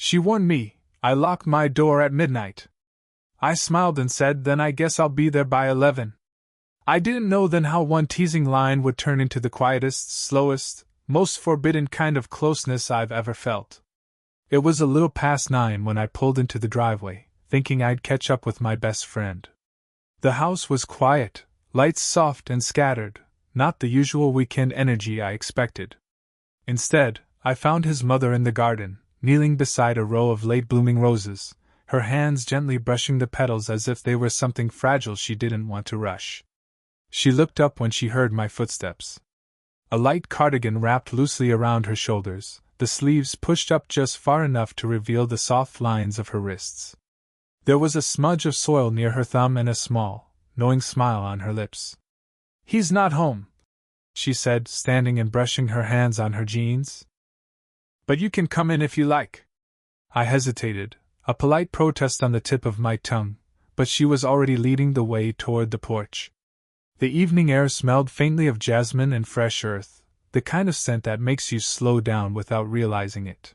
She warned me. I locked my door at midnight. I smiled and said, then I guess I'll be there by 11. I didn't know then how one teasing line would turn into the quietest, slowest, most forbidden kind of closeness I've ever felt. It was a little past 9 when I pulled into the driveway, thinking I'd catch up with my best friend. The house was quiet, lights soft and scattered, not the usual weekend energy I expected. Instead, I found his mother in the garden, kneeling beside a row of late-blooming roses, her hands gently brushing the petals as if they were something fragile she didn't want to rush. She looked up when she heard my footsteps. A light cardigan wrapped loosely around her shoulders, the sleeves pushed up just far enough to reveal the soft lines of her wrists. There was a smudge of soil near her thumb and a small, knowing smile on her lips. "He's not home," she said, standing and brushing her hands on her jeans. "But you can come in if you like." I hesitated, a polite protest on the tip of my tongue, but she was already leading the way toward the porch. The evening air smelled faintly of jasmine and fresh earth, the kind of scent that makes you slow down without realizing it.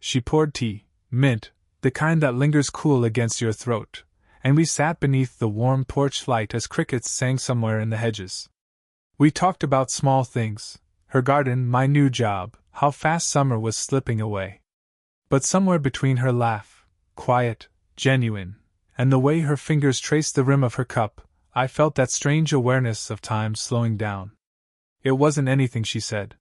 She poured tea, mint, the kind that lingers cool against your throat, and we sat beneath the warm porch light as crickets sang somewhere in the hedges. We talked about small things, her garden, my new job, how fast summer was slipping away. But somewhere between her laugh, quiet, genuine, and the way her fingers traced the rim of her cup, I felt that strange awareness of time slowing down. It wasn't anything she said.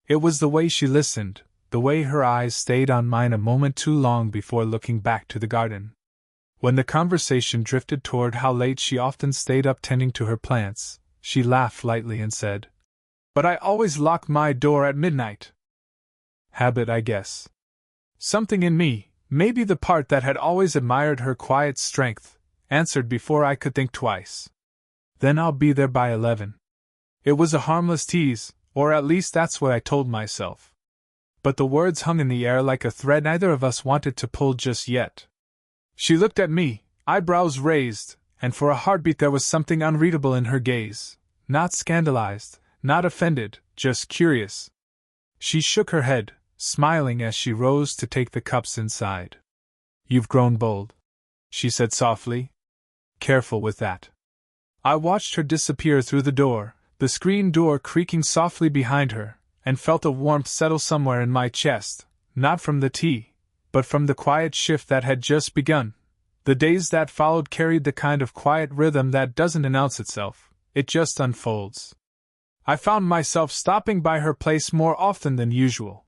It was the way she listened, the way her eyes stayed on mine a moment too long before looking back to the garden. When the conversation drifted toward how late she often stayed up tending to her plants, she laughed lightly and said, "But I always lock my door at midnight." Habit, I guess. Something in me, maybe the part that had always admired her quiet strength, answered before I could think twice. "Then I'll be there by 11. It was a harmless tease, or at least that's what I told myself. But the words hung in the air like a thread neither of us wanted to pull just yet. She looked at me, eyebrows raised, and for a heartbeat there was something unreadable in her gaze, not scandalized, not offended, just curious. She shook her head, smiling as she rose to take the cups inside. "You've grown bold," she said softly. "Careful with that." I watched her disappear through the door, the screen door creaking softly behind her, and felt a warmth settle somewhere in my chest, not from the tea, but from the quiet shift that had just begun. The days that followed carried the kind of quiet rhythm that doesn't announce itself, it just unfolds. I found myself stopping by her place more often than usual.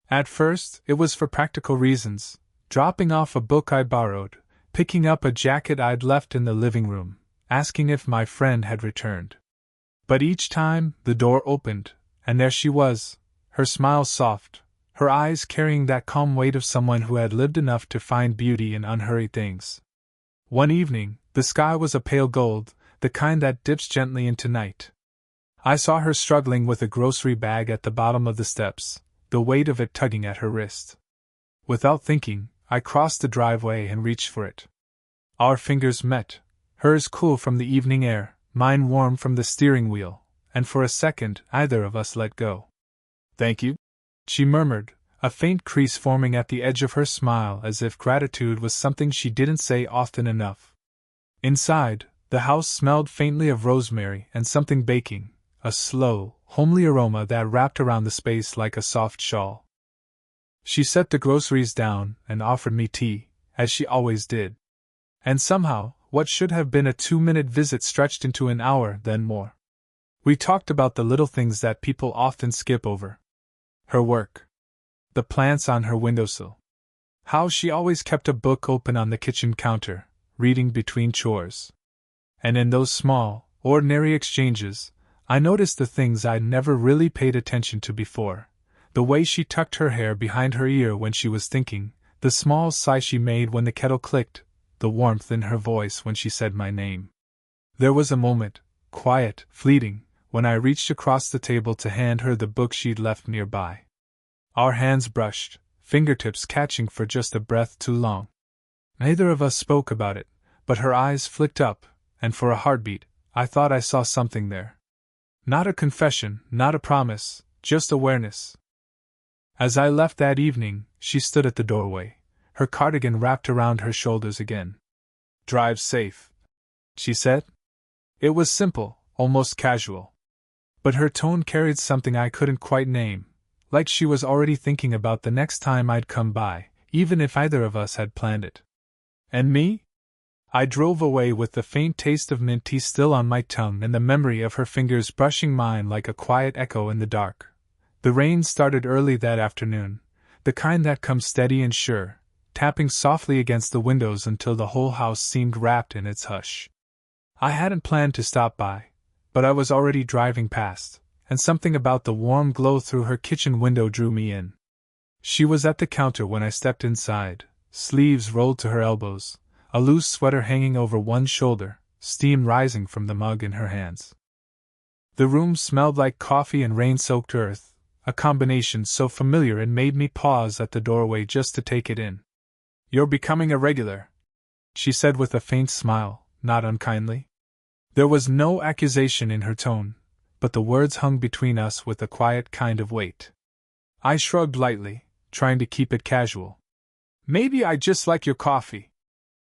At first, it was for practical reasons, dropping off a book I borrowed, picking up a jacket I'd left in the living room, asking if my friend had returned. But each time, the door opened, and there she was, her smile soft, her eyes carrying that calm weight of someone who had lived enough to find beauty in unhurried things. One evening, the sky was a pale gold, the kind that dips gently into night. I saw her struggling with a grocery bag at the bottom of the steps, the weight of it tugging at her wrist. Without thinking, I crossed the driveway and reached for it. Our fingers met, hers cool from the evening air, mine warm from the steering wheel, and for a second either of us let go. "Thank you," she murmured, a faint crease forming at the edge of her smile as if gratitude was something she didn't say often enough. Inside, the house smelled faintly of rosemary and something baking, a slow, homely aroma that wrapped around the space like a soft shawl. She set the groceries down and offered me tea, as she always did. And somehow, what should have been a 2-minute visit stretched into an hour, then more. We talked about the little things that people often skip over. Her work. The plants on her windowsill. How she always kept a book open on the kitchen counter, reading between chores. And in those small, ordinary exchanges, I noticed the things I'd never really paid attention to before. The way she tucked her hair behind her ear when she was thinking, the small sigh she made when the kettle clicked, the warmth in her voice when she said my name. There was a moment, quiet, fleeting, when I reached across the table to hand her the book she'd left nearby. Our hands brushed, fingertips catching for just a breath too long. Neither of us spoke about it, but her eyes flicked up, and for a heartbeat, I thought I saw something there. Not a confession, not a promise, just awareness. As I left that evening, she stood at the doorway, her cardigan wrapped around her shoulders again. "Drive safe," she said. It was simple, almost casual. But her tone carried something I couldn't quite name, like she was already thinking about the next time I'd come by, even if either of us had planned it. And me? I drove away with the faint taste of mint tea still on my tongue and the memory of her fingers brushing mine like a quiet echo in the dark. The rain started early that afternoon, the kind that comes steady and sure, tapping softly against the windows until the whole house seemed wrapped in its hush. I hadn't planned to stop by, but I was already driving past, and something about the warm glow through her kitchen window drew me in. She was at the counter when I stepped inside, sleeves rolled to her elbows, a loose sweater hanging over one shoulder, steam rising from the mug in her hands. The room smelled like coffee and rain-soaked earth, a combination so familiar it made me pause at the doorway just to take it in. "You're becoming a regular," she said with a faint smile, not unkindly. There was no accusation in her tone, but the words hung between us with a quiet kind of weight. I shrugged lightly, trying to keep it casual. "Maybe I just like your coffee."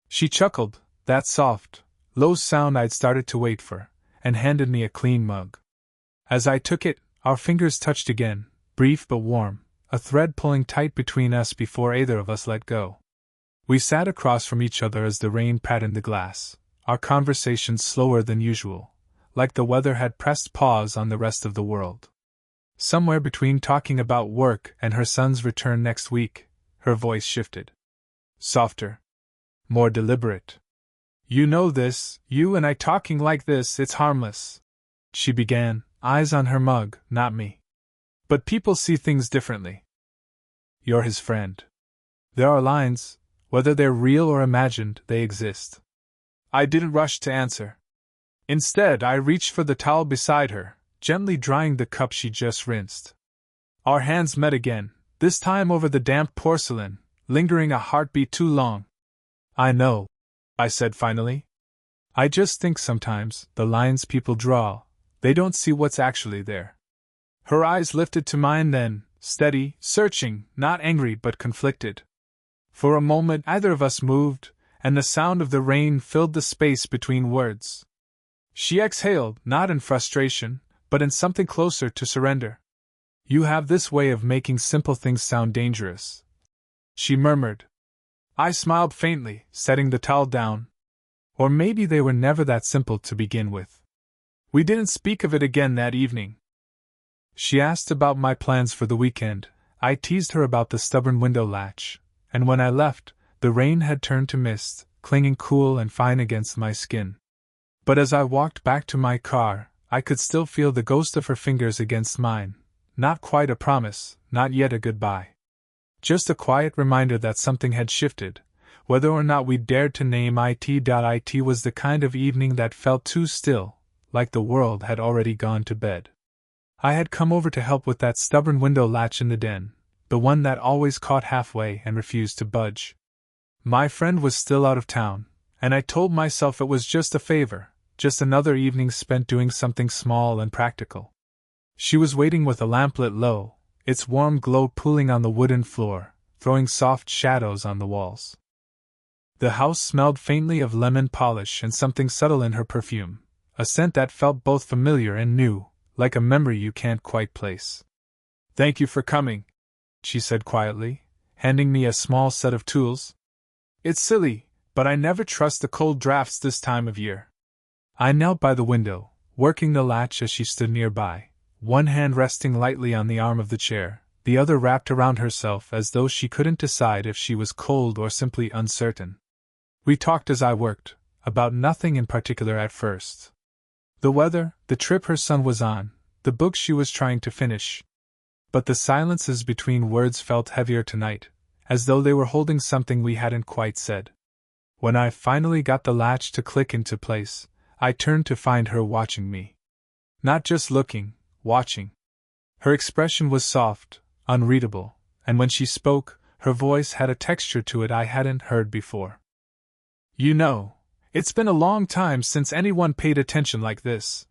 She chuckled, that soft, low sound I'd started to wait for, and handed me a clean mug. As I took it, our fingers touched again, brief but warm, a thread pulling tight between us before either of us let go. We sat across from each other as the rain patted the glass, our conversation slower than usual, like the weather had pressed pause on the rest of the world. Somewhere between talking about work and her son's return next week, her voice shifted. Softer. More deliberate. "You know this, you and I talking like this, it's harmless," she began, eyes on her mug, not me. "But people see things differently. You're his friend. There are lines, whether they're real or imagined, they exist." I didn't rush to answer. Instead, I reached for the towel beside her, gently drying the cup she just rinsed. Our hands met again, this time over the damp porcelain, lingering a heartbeat too long. "I know," I said finally. "I just think sometimes, the lines people draw, they don't see what's actually there." Her eyes lifted to mine then, steady, searching, not angry but conflicted. For a moment either of us moved, and the sound of the rain filled the space between words. She exhaled, not in frustration, but in something closer to surrender. "You have this way of making simple things sound dangerous," she murmured. I smiled faintly, setting the towel down. Or maybe they were never that simple to begin with. We didn't speak of it again that evening. She asked about my plans for the weekend. I teased her about the stubborn window latch, and when I left, the rain had turned to mist, clinging cool and fine against my skin. But as I walked back to my car, I could still feel the ghost of her fingers against mine. Not quite a promise, not yet a goodbye. Just a quiet reminder that something had shifted. Whether or not we dared to name it. It was the kind of evening that felt too still, like the world had already gone to bed. I had come over to help with that stubborn window latch in the den, the one that always caught halfway and refused to budge. My friend was still out of town, and I told myself it was just a favor, just another evening spent doing something small and practical. She was waiting with a lamp lit low, its warm glow pooling on the wooden floor, throwing soft shadows on the walls. The house smelled faintly of lemon polish and something subtle in her perfume, a scent that felt both familiar and new, like a memory you can't quite place. "Thank you for coming," she said quietly, handing me a small set of tools. "It's silly, but I never trust the cold drafts this time of year." I knelt by the window, working the latch as she stood nearby, one hand resting lightly on the arm of the chair, the other wrapped around herself as though she couldn't decide if she was cold or simply uncertain. We talked as I worked, about nothing in particular at first. The weather, the trip her son was on, the book she was trying to finish. But the silences between words felt heavier tonight, as though they were holding something we hadn't quite said. When I finally got the latch to click into place, I turned to find her watching me. Not just looking, watching. Her expression was soft, unreadable, and when she spoke, her voice had a texture to it I hadn't heard before. "You know, it's been a long time since anyone paid attention like this,"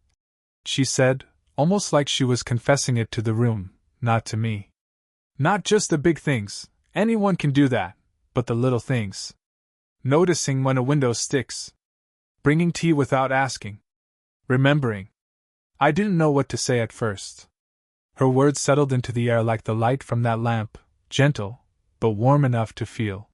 she said, almost like she was confessing it to the room, not to me. "Not just the big things, Anyone can do that, but the little things. Noticing when a window sticks. Bringing tea without asking. Remembering. I didn't know what to say at first. Her words settled into the air like the light from that lamp, gentle, but warm enough to feel.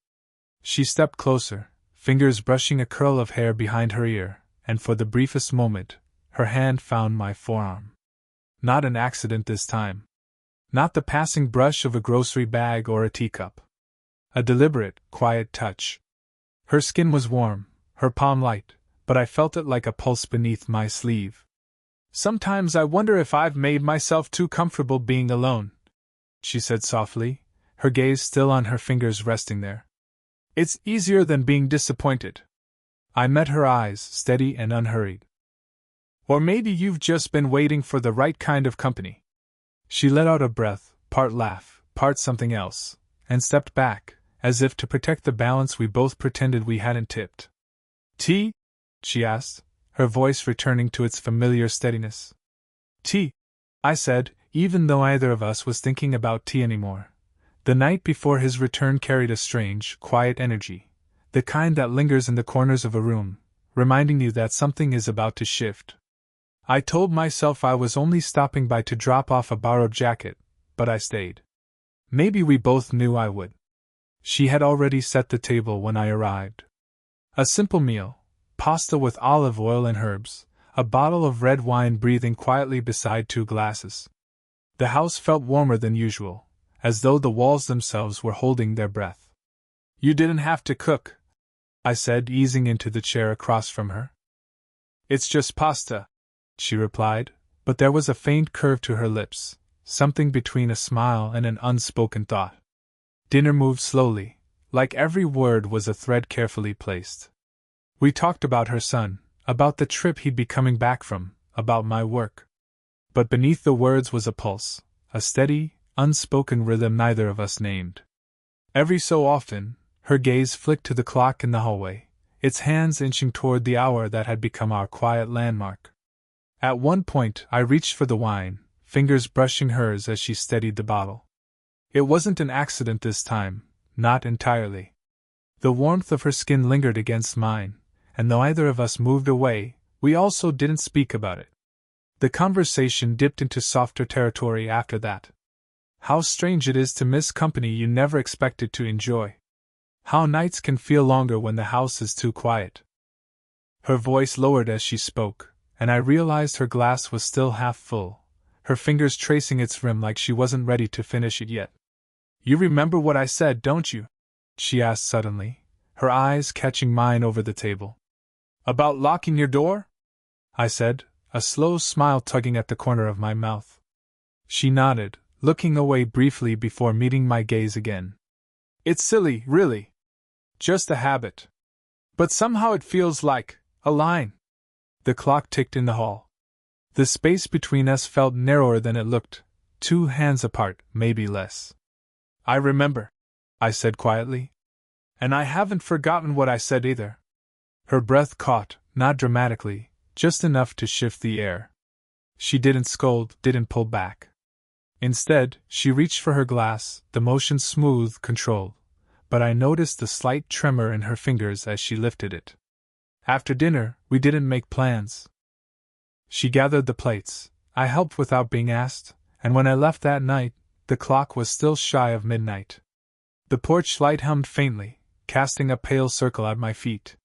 She stepped closer, fingers brushing a curl of hair behind her ear, and for the briefest moment, her hand found my forearm. Not an accident this time. Not the passing brush of a grocery bag or a teacup. A deliberate, quiet touch. Her skin was warm, her palm light, but I felt it like a pulse beneath my sleeve. Sometimes I wonder if I've made myself too comfortable being alone, she said softly, her gaze still on her fingers resting there. It's easier than being disappointed. I met her eyes, steady and unhurried. Or maybe you've just been waiting for the right kind of company. She let out a breath, part laugh, part something else, and stepped back, as if to protect the balance we both pretended we hadn't tipped. Tea? She asked, her voice returning to its familiar steadiness. Tea, I said, even though neither of us was thinking about tea anymore. The night before his return carried a strange, quiet energy, the kind that lingers in the corners of a room, reminding you that something is about to shift. I told myself I was only stopping by to drop off a borrowed jacket, but I stayed. Maybe we both knew I would. She had already set the table when I arrived. A simple meal, pasta with olive oil and herbs, a bottle of red wine breathing quietly beside 2 glasses. The house felt warmer than usual, as though the walls themselves were holding their breath. You didn't have to cook, I said, easing into the chair across from her. It's just pasta, she replied, but there was a faint curve to her lips, something between a smile and an unspoken thought. Dinner moved slowly, like every word was a thread carefully placed. We talked about her son, about the trip he'd be coming back from, about my work. But beneath the words was a pulse, a steady, unspoken rhythm neither of us named. Every so often, her gaze flicked to the clock in the hallway, its hands inching toward the hour that had become our quiet landmark. At one point, I reached for the wine, fingers brushing hers as she steadied the bottle. It wasn't an accident this time, not entirely. The warmth of her skin lingered against mine, and though either of us moved away, we also didn't speak about it. The conversation dipped into softer territory after that. How strange it is to miss company you never expected to enjoy. How nights can feel longer when the house is too quiet. Her voice lowered as she spoke, and I realized her glass was still half full, her fingers tracing its rim like she wasn't ready to finish it yet. You remember what I said, don't you? She asked suddenly, her eyes catching mine over the table. About locking your door? I said, a slow smile tugging at the corner of my mouth. She nodded, looking away briefly before meeting my gaze again. It's silly, really. Just a habit. But somehow it feels like a line. The clock ticked in the hall. The space between us felt narrower than it looked, 2 hands apart, maybe less. I remember, I said quietly. And I haven't forgotten what I said either. Her breath caught, not dramatically, just enough to shift the air. She didn't scold, didn't pull back. Instead, she reached for her glass, the motion smooth, controlled, but I noticed the slight tremor in her fingers as she lifted it. After dinner, we didn't make plans. She gathered the plates, I helped without being asked, and when I left that night, the clock was still shy of midnight. The porch light hummed faintly, casting a pale circle at my feet.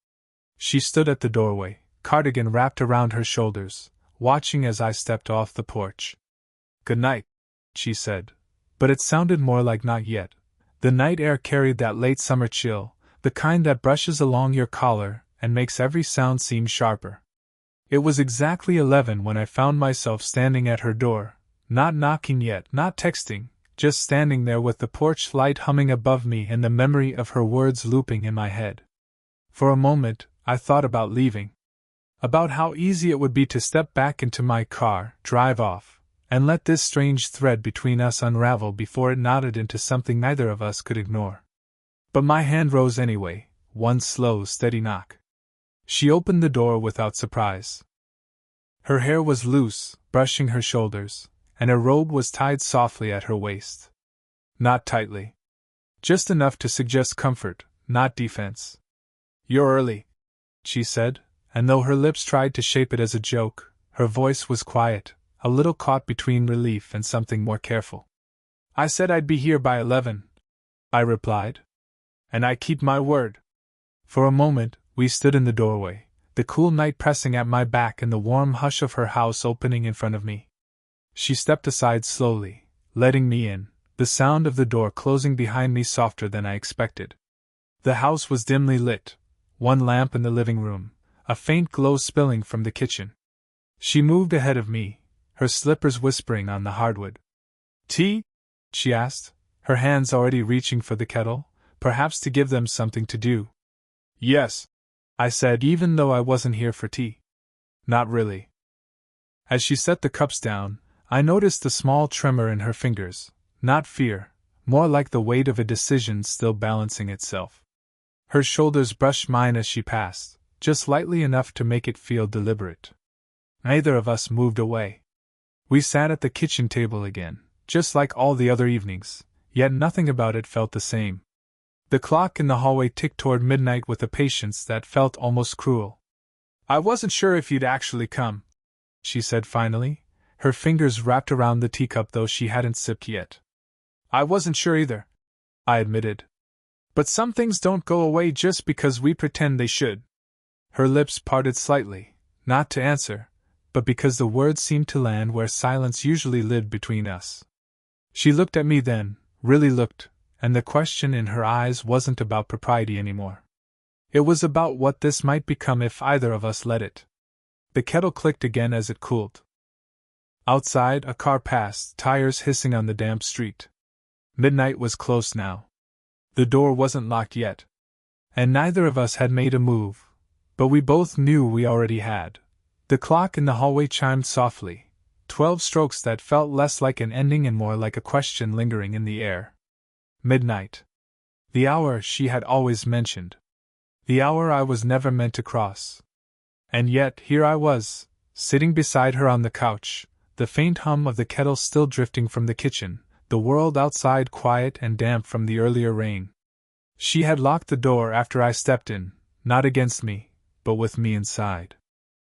She stood at the doorway, cardigan wrapped around her shoulders, watching as I stepped off the porch. Good night, she said, but it sounded more like not yet. The night air carried that late summer chill, the kind that brushes along your collar and makes every sound seem sharper. It was exactly 11 when I found myself standing at her door, not knocking yet, not texting, just standing there with the porch light humming above me and the memory of her words looping in my head. For a moment, I thought about leaving. About how easy it would be to step back into my car, drive off, and let this strange thread between us unravel before it knotted into something neither of us could ignore. But my hand rose anyway, one slow, steady knock. She opened the door without surprise. Her hair was loose, brushing her shoulders, and her robe was tied softly at her waist. Not tightly. Just enough to suggest comfort, not defense. "You're early," she said, and though her lips tried to shape it as a joke, her voice was quiet, a little caught between relief and something more careful. "I said I'd be here by 11, I replied. "And I keep my word." For a moment, we stood in the doorway, the cool night pressing at my back and the warm hush of her house opening in front of me. She stepped aside slowly, letting me in, the sound of the door closing behind me softer than I expected. The house was dimly lit, one lamp in the living room, a faint glow spilling from the kitchen. She moved ahead of me, her slippers whispering on the hardwood. "Tea?" she asked, her hands already reaching for the kettle, perhaps to give them something to do. "Yes," I said, even though I wasn't here for tea. "Not really." As she set the cups down, I noticed the small tremor in her fingers, not fear, more like the weight of a decision still balancing itself. Her shoulders brushed mine as she passed, just lightly enough to make it feel deliberate. Neither of us moved away. We sat at the kitchen table again, just like all the other evenings, yet nothing about it felt the same. The clock in the hallway ticked toward midnight with a patience that felt almost cruel. "I wasn't sure if you'd actually come," she said finally, her fingers wrapped around the teacup though she hadn't sipped yet. "I wasn't sure either," I admitted. "But some things don't go away just because we pretend they should." Her lips parted slightly, not to answer, but because the words seemed to land where silence usually lived between us. She looked at me then, really looked, and the question in her eyes wasn't about propriety anymore. It was about what this might become if either of us let it. The kettle clicked again as it cooled. Outside, a car passed, tires hissing on the damp street. Midnight was close now. The door wasn't locked yet. And neither of us had made a move, but we both knew we already had. The clock in the hallway chimed softly, 12 strokes that felt less like an ending and more like a question lingering in the air. Midnight. The hour she had always mentioned. The hour I was never meant to cross. And yet, here I was, sitting beside her on the couch, the faint hum of the kettle still drifting from the kitchen, the world outside quiet and damp from the earlier rain. She had locked the door after I stepped in, not against me, but with me inside.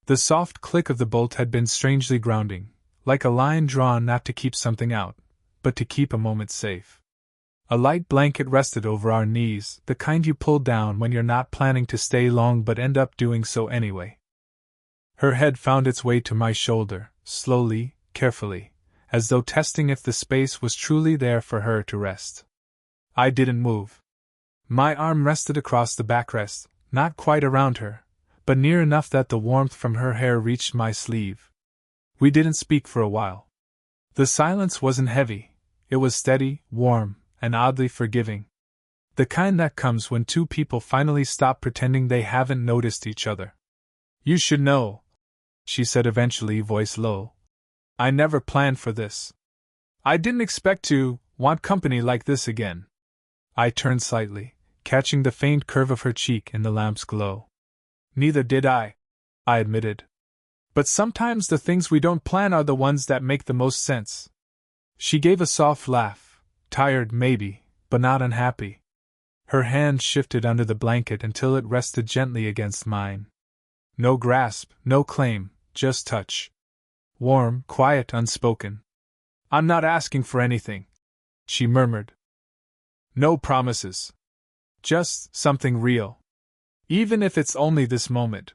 The soft click of the bolt had been strangely grounding, like a line drawn not to keep something out, but to keep a moment safe. A light blanket rested over our knees, the kind you pull down when you're not planning to stay long but end up doing so anyway. Her head found its way to my shoulder, slowly, carefully, as though testing if the space was truly there for her to rest. I didn't move. My arm rested across the backrest, not quite around her, but near enough that the warmth from her hair reached my sleeve. We didn't speak for a while. The silence wasn't heavy, it was steady, warm, and oddly forgiving. The kind that comes when two people finally stop pretending they haven't noticed each other. "You should know," she said eventually, voice low. "I never planned for this. I didn't expect to want company like this again." I turned slightly, catching the faint curve of her cheek in the lamp's glow. "Neither did I admitted. "But sometimes the things we don't plan are the ones that make the most sense." She gave a soft laugh. Tired, maybe, but not unhappy. Her hand shifted under the blanket until it rested gently against mine. No grasp, no claim, just touch. Warm, quiet, unspoken. "I'm not asking for anything," she murmured. "No promises. Just something real. Even if it's only this moment.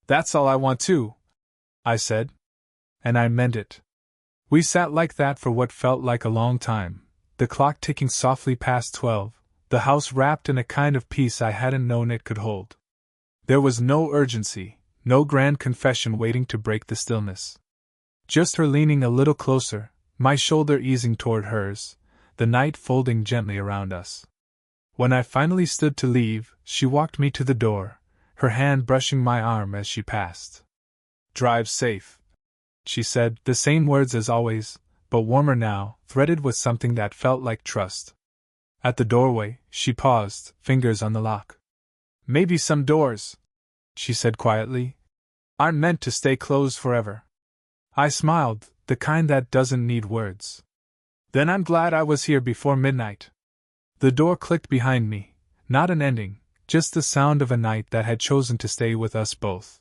That's all I want too," I said. And I meant it. We sat like that for what felt like a long time. The clock ticking softly past 12, the house wrapped in a kind of peace I hadn't known it could hold. There was no urgency, no grand confession waiting to break the stillness. Just her leaning a little closer, my shoulder easing toward hers, the night folding gently around us. When I finally stood to leave, she walked me to the door, her hand brushing my arm as she passed. "Drive safe," she said, the same words as always, but warmer now, threaded with something that felt like trust. At the doorway, she paused, fingers on the lock. "Maybe some doors," she said quietly, "aren't meant to stay closed forever." I smiled, the kind that doesn't need words. "Then I'm glad I was here before midnight." The door clicked behind me, not an ending, just the sound of a night that had chosen to stay with us both.